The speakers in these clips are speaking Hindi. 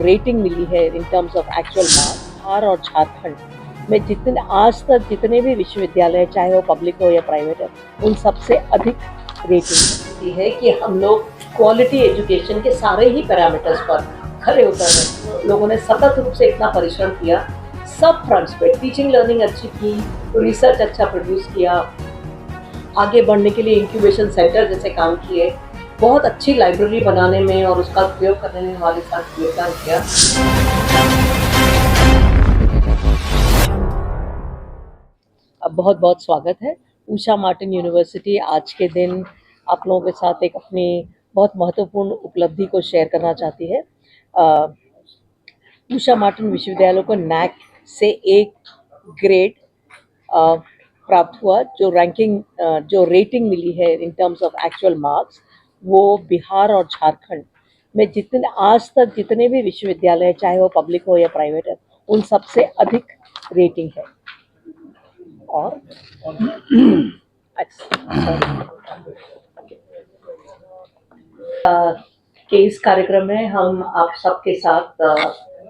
रेटिंग मिली है in terms of actual marks. Bihar और झारखंड में जितने आज तक जितने भी विश्वविद्यालय, चाहे वो पब्लिक हो या प्राइवेट है, उन सबसे अधिक रेटिंग है कि हम लोग क्वालिटी एजुकेशन के सारे ही पैरामीटर्स पर खरे उतर रहे। लोगों ने सतत रूप से इतना परिश्रम किया, सब फ्रंट्स पे टीचिंग लर्निंग अच्छी की, रिसर्च अच्छा प्रोड्यूस किया, आगे बढ़ने के लिए इंक्यूबेशन सेंटर जैसे काम किए, बहुत अच्छी लाइब्रेरी बनाने में और उसका उपयोग करने में हमारे साथ योगदान किया। अब बहुत बहुत स्वागत है। उषा मार्टिन यूनिवर्सिटी आज के दिन आप लोगों के साथ एक अपनी बहुत महत्वपूर्ण उपलब्धि को शेयर करना चाहती है। उषा मार्टिन विश्वविद्यालय को नैक से एक ग्रेड प्राप्त हुआ। जो रेटिंग मिली है in terms of actual marks, वो बिहार और झारखंड में जितने आज तक जितने भी विश्वविद्यालय, चाहे वो पब्लिक हो या प्राइवेट है, उन सबसे अधिक रेटिंग है। और के इस कार्यक्रम में हम आप सबके साथ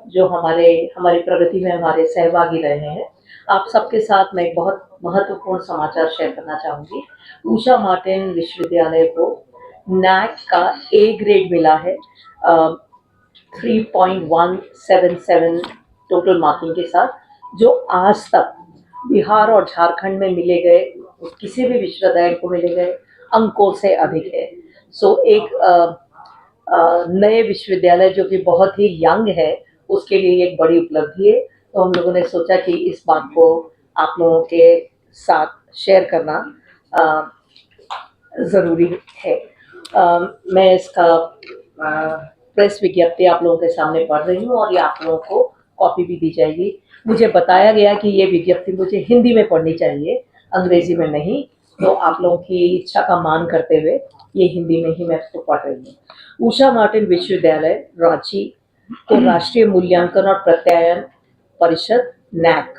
जो हमारी प्रगति में हमारे सहभागी रहे हैं, आप सबके साथ मैं एक बहुत महत्वपूर्ण समाचार शेयर करना चाहूँगी। उषा मार्टिन विश्वविद्यालय को नैक का ए ग्रेड मिला है 3.177 टोटल मार्किंग के साथ, जो आज तक बिहार और झारखंड में मिले गए किसी भी विश्वविद्यालय को मिले गए अंकों से अधिक है। एक नए विश्वविद्यालय जो कि बहुत ही यंग है, उसके लिए एक बड़ी उपलब्धि है। तो हम लोगों ने सोचा कि इस बात को आप लोगों के साथ शेयर करना ज़रूरी है। मैं इसका प्रेस विज्ञप्ति आप लोगों के सामने पढ़ रही हूँ और ये आप लोगों को कॉपी भी दी जाएगी। मुझे बताया गया कि ये विज्ञप्ति मुझे हिंदी में पढ़नी चाहिए, अंग्रेजी में नहीं, तो आप लोगों की इच्छा का मान करते हुए ये हिंदी में ही मैं इसको पढ़ रही हूँ। उषा मार्टिन विश्वविद्यालय रांची को राष्ट्रीय मूल्यांकन और प्रत्यायन परिषद नैक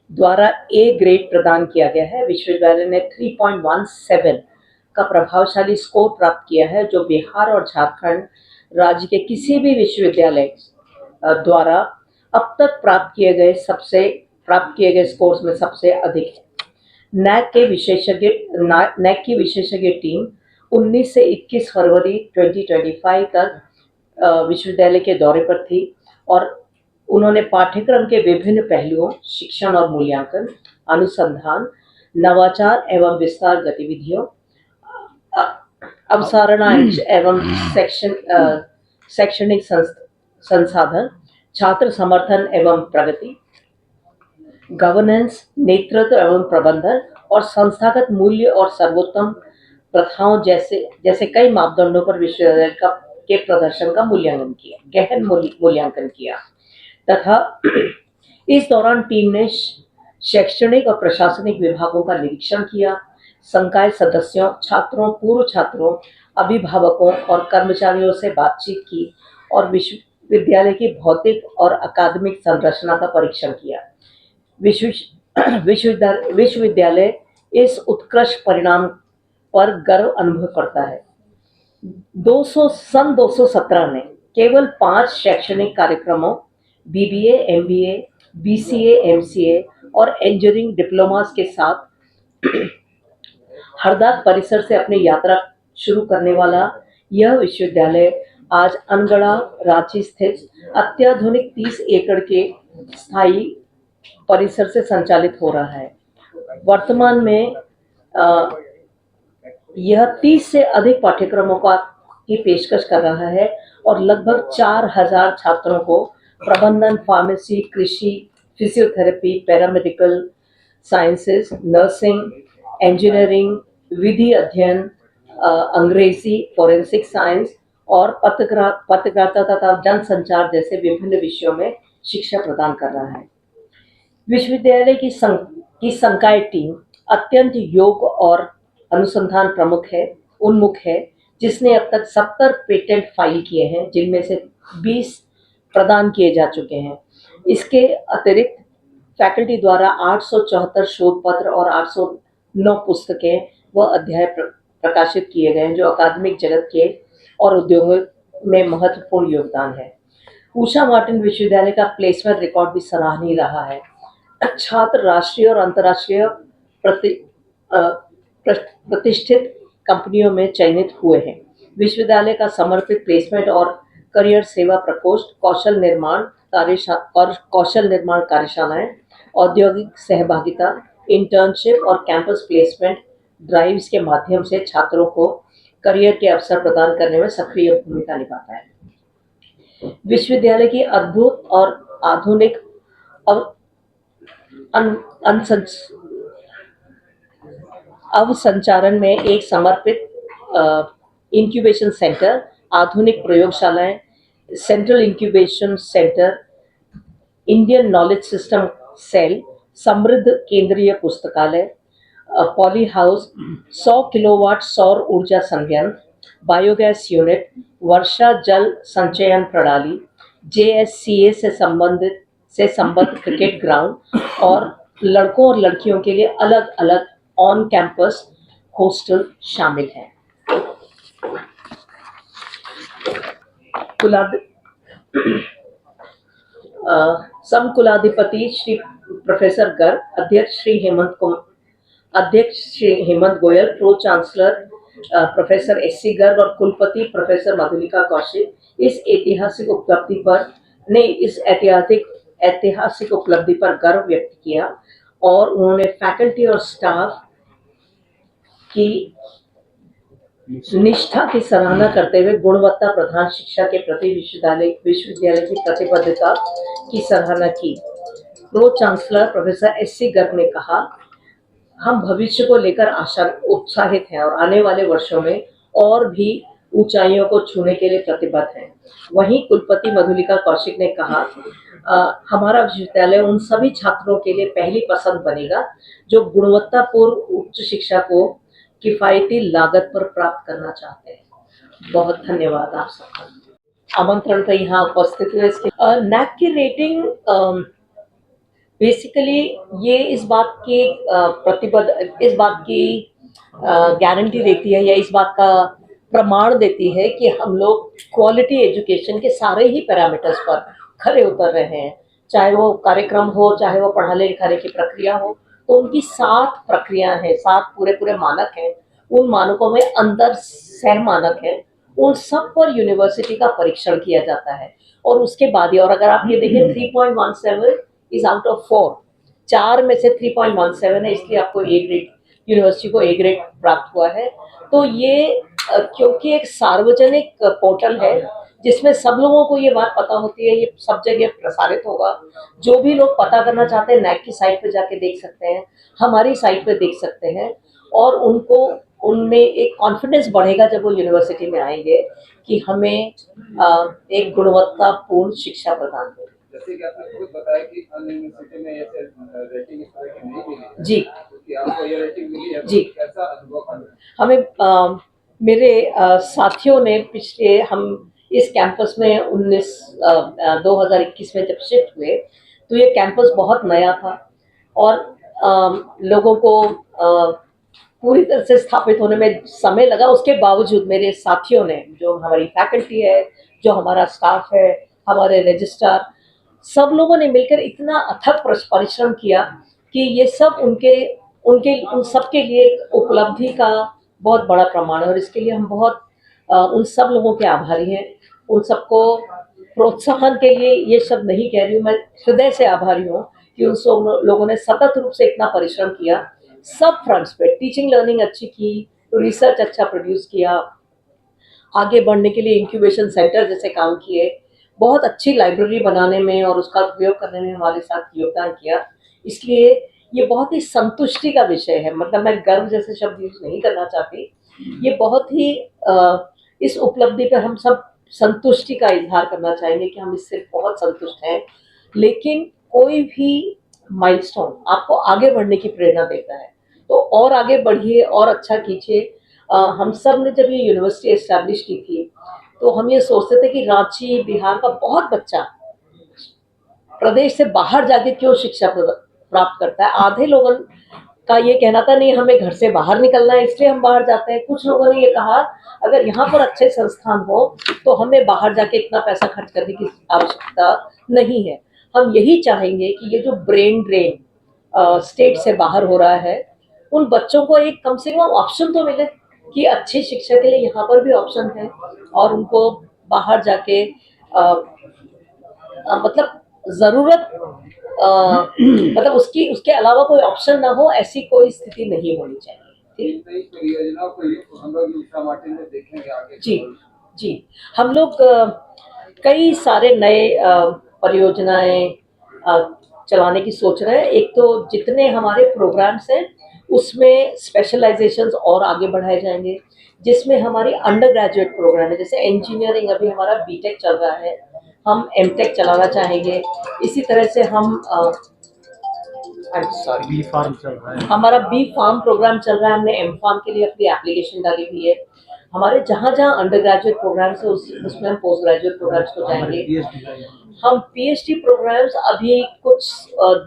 द्वारा ए ग्रेड प्रदान किया गया है। विश्वविद्यालय ने 3.17 का प्रभावशाली स्कोर प्राप्त किया है, जो बिहार और झारखंड राज्य के किसी भी विश्वविद्यालय द्वारा अब तक प्राप्त किए गए स्कोर्स में सबसे अधिक है। नैक की विशेषज्ञ टीम 19 से 21 फरवरी 2025 तक विश्वविद्यालय के दौरे पर थी और उन्होंने पाठ्यक्रम के विभिन्न पहलुओं, शिक्षण और मूल्यांकन, अनुसंधान, नवाचार एवं विस्तार गतिविधियों, अवधारणा एवं शैक्षणिक संसाधन, छात्र समर्थन एवं प्रगति, गवर्नेंस, नेतृत्व एवं प्रबंधन और संस्थागत मूल्य और सर्वोत्तम प्रथाओं जैसे कई मापदंडों पर विश्वविद्यालय के प्रदर्शन का गहन मूल्यांकन किया तथा इस दौरान टीम ने शैक्षणिक और प्रशासनिक विभागों का निरीक्षण किया, संकाय सदस्यों, छात्रों, पूर्व छात्रों, अभिभावकों और कर्मचारियों से बातचीत की और विश्वविद्यालय की भौतिक और अकादमिक संरचना का परीक्षण किया। विश्वविद्यालय इस उत्कृष्ट परिणाम पर गर्व अनुभव करता है। 217 में केवल 5 शैक्षणिक कार्यक्रमों बीबीए, एमबीए, बीसीए, एमसीए और इंजीनियरिंग डिप्लोमास के साथ हरदा परिसर से अपनी यात्रा शुरू करने वाला यह विश्वविद्यालय आज अनगढ़ा रांची स्थित अत्याधुनिक 30 एकड़ के स्थायी परिसर से संचालित हो रहा है। वर्तमान में यह 30 से अधिक पाठ्यक्रमों की पेशकश कर रहा है और लगभग 4000 छात्रों को प्रबंधन, फार्मेसी, कृषि, physiotherapy, paramedical sciences, nursing, engineering, विधि अध्ययन, अंग्रेजी, फोरेंसिक साइंस और पत्रकारिता तथा जनसंचार जैसे विभिन्न विषयों में शिक्षा प्रदान कर रहा है। विश्वविद्यालय की संकाय टीम अत्यंत योग्य और अनुसंधान उन्मुख है, जिसने अब तक 70 पेटेंट फाइल किए हैं, जिनमें से 20 प्रदान किए जा चुके हैं। इसके अतिरिक्त फैकल्टी द्वारा 874 शोध पत्र और 809 पुस्तकें व अध्याय प्रकाशित किए गए हैं, जो अकादमिक जगत के और उद्योगों में महत्वपूर्ण योगदान है। उषा मार्टिन विश्वविद्यालय का प्लेसमेंट रिकॉर्ड भी सराहनीय रहा है। छात्र राष्ट्रीय और अंतर्राष्ट्रीय प्रति अ, प्रतिष्ठित कंपनियों में चयनित हुए हैं। विश्वविद्यालय का समर्पित प्लेसमेंट और करियर सेवा प्रकोष्ठ कौशल निर्माण कार्यशालाएं, औद्योगिक सहभागिता, इंटर्नशिप और कैंपस प्लेसमेंट ड्राइव्स के माध्यम से छात्रों को करियर के अवसर प्रदान करने में सक्रिय भूमिका निभाता है। विश्वविद्यालय की अद्भुत और आधुनिक अव- अन- अनसंच अवसंचारण में एक समर्पित इंक्यूबेशन सेंटर, आधुनिक प्रयोगशालाएं, central incubation centre, Indian knowledge system cell, समृद्ध केंद्रीय पुस्तकालय, पॉली हाउस, 100 किलोवाट सौर ऊर्जा संयंत्र, बायोगैस यूनिट, वर्षा जल संचयन प्रणाली, जेएससीए से संबद्ध क्रिकेट ग्राउंड और लड़कों और लड़कियों के लिए अलग अलग ऑन कैंपस हॉस्टल शामिल हैं। समकुलाधिपति श्री प्रोफेसर गर्ग, अध्यक्ष Shri Hemant Goyal, pro chancellor professor SC Garg और कुलपति प्रोफेसर मधुलिका कौशिक इस ऐतिहासिक उपलब्धि पर गर्व व्यक्त किया और उन्होंने फैकल्टी और स्टाफ की निष्ठा की सराहना करते हुए गुणवत्ता प्रधान शिक्षा के प्रति विश्वविद्यालय की प्रतिबद्धता की सराहना की। Pro chancellor professor SC Garg ने कहा, हम भविष्य को लेकर उत्साहित हैं और आने वाले वर्षों में और भी ऊंचाइयों को छूने के लिए प्रतिबद्ध हैं। वहीं कुलपति मधुलिका कौशिक ने कहा, हमारा विश्वविद्यालय उन सभी छात्रों के लिए पहली पसंद बनेगा जो गुणवत्तापूर्ण उच्च शिक्षा को किफायती लागत पर प्राप्त करना चाहते हैं। बहुत धन्यवाद आप सबका आमंत्रण पर यहाँ उपस्थित हुए। नैक की रेटिंग बेसिकली ये इस बात की गारंटी देती है या इस बात का प्रमाण देती है कि हम लोग क्वालिटी एजुकेशन के सारे ही पैरामीटर्स पर खरे उतर रहे हैं, चाहे वो कार्यक्रम हो, चाहे वो पढ़ाने लिखाने की प्रक्रिया हो। तो उनकी 7 प्रक्रिया हैं, 7 पूरे मानक हैं। उन मानकों में अंदर सह मानक है, उन सब पर यूनिवर्सिटी का परीक्षण किया जाता है और उसके बाद ही, और अगर आप ये देखें 3.17 इज आउट ऑफ 4, 4 में से 3.17 है, इसलिए आपको ए ग्रेड, यूनिवर्सिटी को ए ग्रेड प्राप्त हुआ है। तो ये क्योंकि एक सार्वजनिक पोर्टल है जिसमें सब लोगों को ये बात पता होती है, ये सब जगह प्रसारित होगा। जो भी लोग पता करना चाहते हैं नैक की साइट पे जाके देख सकते हैं, हमारी साइट पे देख सकते हैं और उनको उनमें एक कॉन्फिडेंस बढ़ेगा जब वो यूनिवर्सिटी में आएंगे कि हमें एक गुणवत्तापूर्ण शिक्षा प्रदान करें। जैसे कि आपने खुद बताया कि अन्य यूनिवर्सिटी में ऐसे रेटिंग इस तरह की नहीं मिली जी, कि आपको ये रेटिंग मिली है, जी, कैसा अनुभव है? हमें मेरे साथियों ने पिछले हम इस कैंपस में 2021 में जब शिफ्ट हुए तो ये कैंपस बहुत नया था और लोगों को पूरी तरह से स्थापित होने में समय लगा। उसके बावजूद मेरे साथियों ने, जो हमारी फैकल्टी है, जो हमारा स्टाफ है, हमारे रजिस्ट्रार, सब लोगों ने मिलकर इतना अथक परिश्रम किया कि ये सब उन सब के लिए उपलब्धि का बहुत बड़ा प्रमाण है और इसके लिए हम बहुत उन सब लोगों के आभारी हैं। उन सबको प्रोत्साहन के लिए ये शब्द नहीं कह रही हूँ, मैं हृदय से आभारी हूँ कि उन सब लोगों ने सतत रूप से इतना परिश्रम किया, सब फ्रंट्स पे टीचिंग लर्निंग अच्छी की, रिसर्च अच्छा प्रोड्यूस किया, आगे बढ़ने के लिए इंक्यूबेशन सेंटर जैसे काम किए, बहुत अच्छी लाइब्रेरी बनाने में और उसका उपयोग करने में हमारे साथ योगदान किया। इसलिए ये बहुत ही संतुष्टि का विषय है, मतलब मैं गर्व जैसे शब्द यूज नहीं करना चाहती। ये बहुत ही इस उपलब्धि पर हम सब संतुष्टि का इजहार करना चाहेंगे कि हम इससे बहुत संतुष्ट हैं। लेकिन कोई भी माइलस्टोन आपको आगे बढ़ने की प्रेरणा देता है, तो और आगे बढ़िए और अच्छा कीजिए। हम सब ने जब ये यूनिवर्सिटी एस्टैब्लिश की थी तो हम ये सोचते थे कि रांची, बिहार का बहुत बच्चा प्रदेश से बाहर जाके क्यों शिक्षा प्राप्त करता है। आधे लोगों का ये कहना था नहीं हमें घर से बाहर निकलना है इसलिए हम बाहर जाते हैं। कुछ लोगों ने ये कहा अगर यहाँ पर अच्छे संस्थान हो तो हमें बाहर जाके इतना पैसा खर्च करने की आवश्यकता नहीं है। हम यही चाहेंगे कि ये जो ब्रेन ड्रेन स्टेट से बाहर हो रहा है उन बच्चों को एक कम से कम ऑप्शन तो मिले कि अच्छी शिक्षा के लिए यहाँ पर भी ऑप्शन है और उनको बाहर जाके मतलब ज़रूरत मतलब उसकी उसके अलावा कोई ऑप्शन ना हो ऐसी कोई स्थिति नहीं होनी चाहिए। ठीक नई परियोजना को हम लोग उषा मार्टिन में देखेंगे आगे। जी जी हम लोग कई सारे नए परियोजनाएं चलाने की सोच रहे हैं। एक तो जितने हमारे प्रोग्राम्स हैं उसमें स्पेशलाइजेशंस और आगे बढ़ाए जाएंगे जिसमें हमारी अंडर ग्रेजुएट प्रोग्राम है जैसे इंजीनियरिंग अभी हमारा बीटेक चल रहा है हम एमटेक चलाना चाहेंगे। इसी तरह से हम सॉरी बी फार्म चल रहा है। हमारा बी फार्म प्रोग्राम चल रहा है। हमने एम फार्म के लिए अपनी एप्लीकेशन डाली हुई है। हमारे जहाँ जहाँ अंडर ग्रेजुएट प्रोग्राम्स है उसमें हम पोस्ट ग्रेजुएट प्रोग्राम्स को जाएंगे। हम पीएचडी प्रोग्राम्स अभी कुछ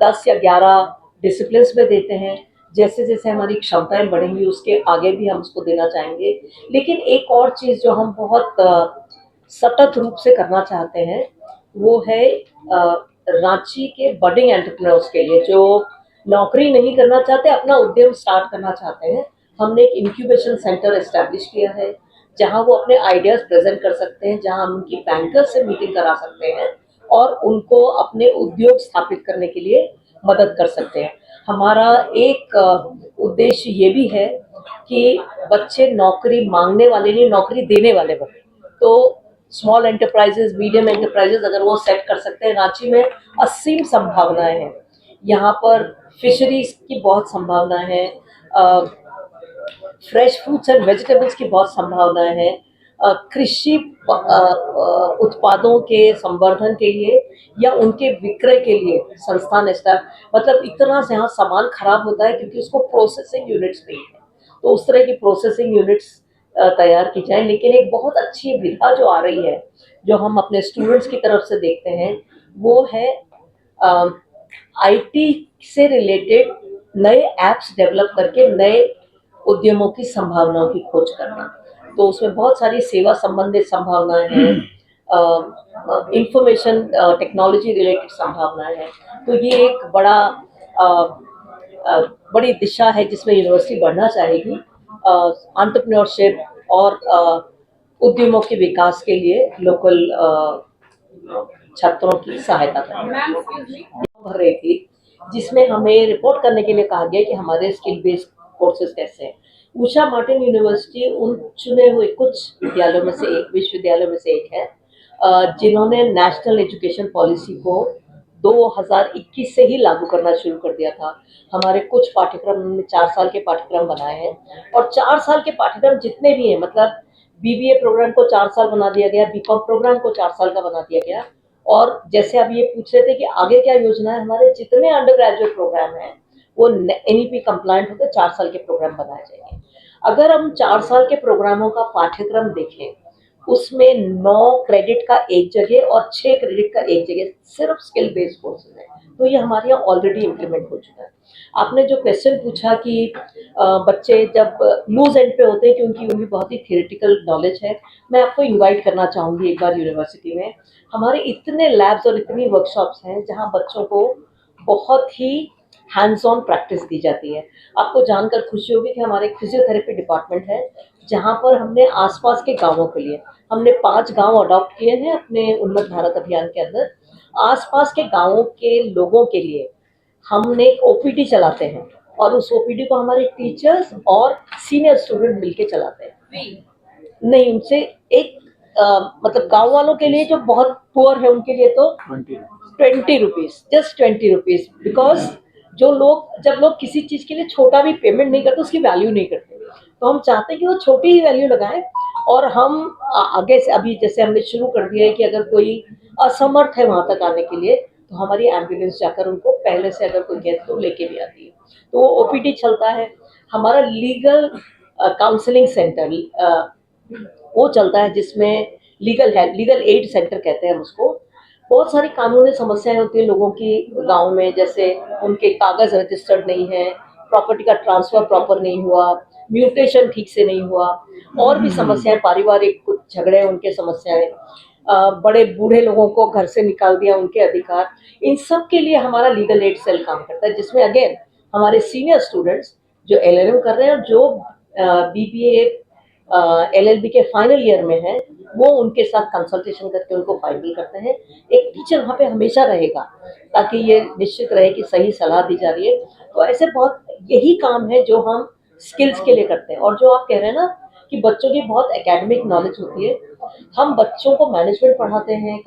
10 या 11 डिसिप्लिन्स में देते हैं। जैसे जैसे हमारी क्षमताएं बढ़ेंगी उसके आगे भी हम उसको देना चाहेंगे। लेकिन एक और चीज़ जो हम बहुत सतत रूप से करना चाहते हैं वो है रांची के बडिंग एंटरप्रेन्योर्स के लिए जो नौकरी नहीं करना चाहते अपना उद्यम स्टार्ट करना चाहते हैं। हमने एक इंक्यूबेशन सेंटर एस्टैब्लिश किया है जहां वो अपने आइडियाज प्रेजेंट कर सकते हैं जहां हम उनकी बैंकर से मीटिंग करा सकते हैं और उनको अपने उद्योग स्थापित करने के लिए मदद कर सकते हैं। हमारा एक उद्देश्य ये भी है कि बच्चे नौकरी मांगने वाले नहीं नौकरी देने वाले बने। तो स्मॉल एंटरप्राइजेज मीडियम एंटरप्राइजेज अगर वो सेट कर सकते हैं रांची में असीम संभावनाएं हैं। यहाँ पर फिशरीज की बहुत संभावना है फ्रेश फ्रूट्स एंड वेजिटेबल्स की बहुत संभावनाएं हैं कृषि उत्पादों के संवर्धन के लिए या उनके विक्रय के लिए संस्थान मतलब इतना से यहाँ सामान खराब होता है क्योंकि उसको प्रोसेसिंग यूनिट्स नहीं है। तो उस तरह की प्रोसेसिंग यूनिट्स तैयार की जाए। लेकिन एक बहुत अच्छी विधा जो आ रही है जो हम अपने स्टूडेंट्स की तरफ से देखते हैं वो है आईटी से रिलेटेड नए एप्स डेवलप करके नए उद्यमों की संभावनाओं की खोज करना। तो उसमें बहुत सारी सेवा संबंधित संभावनाएं हैं इंफॉर्मेशन टेक्नोलॉजी रिलेटेड संभावनाएं हैं। तो ये एक बड़ी दिशा है जिसमें यूनिवर्सिटी बढ़ना चाहेगी एंटरप्रेन्योरशिप और उद्यमों के विकास के लिए लोकल छात्रों की सहायता करना भर रही थी जिसमें हमें रिपोर्ट करने के लिए कहा गया कि हमारे स्किल बेस्ड कोर्सेज कैसे हैं। उषा मार्टिन यूनिवर्सिटी उन चुने हुए कुछ विद्यालयों में से एक विश्वविद्यालयों में से एक है जिन्होंने नेशनल एजुकेशन पॉलिसी को 2021 से ही लागू करना शुरू कर दिया था। हमारे कुछ पाठ्यक्रम में 4 साल के पाठ्यक्रम बनाए हैं और 4 साल के पाठ्यक्रम जितने भी हैं मतलब बीबीए प्रोग्राम को 4 साल बना दिया गया बीकॉम प्रोग्राम को 4 साल का बना दिया गया। और जैसे आप ये पूछ रहे थे कि आगे क्या योजना है हमारे जितने अंडर ग्रेजुएट प्रोग्राम हैं वो एनईपी कंप्लायंट होकर 4 साल के प्रोग्राम बनाए जाएंगे। अगर हम 4 साल के प्रोग्रामों का पाठ्यक्रम देखें उसमें 9 क्रेडिट का एक जगह और 6 क्रेडिट का एक जगह सिर्फ स्किल बेस्ड कोर्सेज है। तो ये हमारे यहाँ ऑलरेडी इम्प्लीमेंट हो चुका है। आपने जो क्वेश्चन पूछा कि बच्चे जब लूज एंड पे होते हैं क्योंकि उनकी बहुत ही थियोरेटिकल नॉलेज है मैं आपको इनवाइट करना चाहूँगी एक बार यूनिवर्सिटी में। हमारे इतने लैब्स और इतनी वर्कशॉप्स हैं जहाँ बच्चों को बहुत ही हैंड्स ऑन प्रैक्टिस दी जाती है। आपको जानकर खुशी होगी कि हमारे एक फिजियोथेरेपी डिपार्टमेंट है जहाँ पर हमने आसपास के गांवों के लिए हमने 5 गांव अडॉप्ट किए हैं अपने उन्नत भारत अभियान के अंदर। आसपास के गांवों के लोगों के लिए हमने एक ओपीडी चलाते हैं और उस ओपीडी को हमारे टीचर्स और सीनियर स्टूडेंट मिलके चलाते हैं। नहीं उनसे एक मतलब गांव वालों के लिए जो बहुत पुअर है उनके लिए तो 20 रुपीज जस्ट 20 रुपीज बिकॉज जो लोग जब लोग किसी चीज के लिए छोटा भी पेमेंट नहीं करते उसकी वैल्यू नहीं करते। तो हम चाहते हैं कि वो छोटी ही वैल्यू लगाएं और हम आगे से अभी जैसे हमने शुरू कर दिया है कि अगर कोई असमर्थ है वहां तक आने के लिए तो हमारी एम्बुलेंस जाकर उनको पहले से अगर कोई गए तो लेके भी आती है। तो वो ओपीडी चलता है। हमारा लीगल काउंसलिंग सेंटर वो चलता है जिसमें लीगल एड सेंटर कहते हैं हम उसको। बहुत सारी कानूनी समस्याएं होती है लोगों की गांव में जैसे उनके कागज रजिस्टर्ड नहीं है प्रॉपर्टी का ट्रांसफर प्रॉपर नहीं हुआ, म्यूटेशन ठीक से नहीं हुआ, और भी समस्याएं, पारिवारिक कुछ झगड़े, उनके समस्याएं, बड़े बूढ़े लोगों को घर से निकाल दिया, उनके अधिकार, इन सब के लिए हमारा लीगल एड सेल काम करता है, जिसमें अगेन हमारे सीनियर स्टूडेंट्स जो एलएलएम कर रहे हैं और जो बीबीए एलएलबी के फाइनल ईयर में है, वो उनके साथ कंसल्टेशन करके उनको फाइनल करते हैं। एक टीचर वहाँ पे हमेशा रहेगा ताकि ये निश्चित रहे कि सही सलाह दी जा रही है। तो ऐसे बहुत, यही काम है जो हम स्किल्स के लिए करते हैं। और जो आप कह रहे हैं ना कि बच्चों की बहुत एकेडमिक नॉलेज होती है, हम बच्चों को मैनेजमेंट पढ़ाते हैं,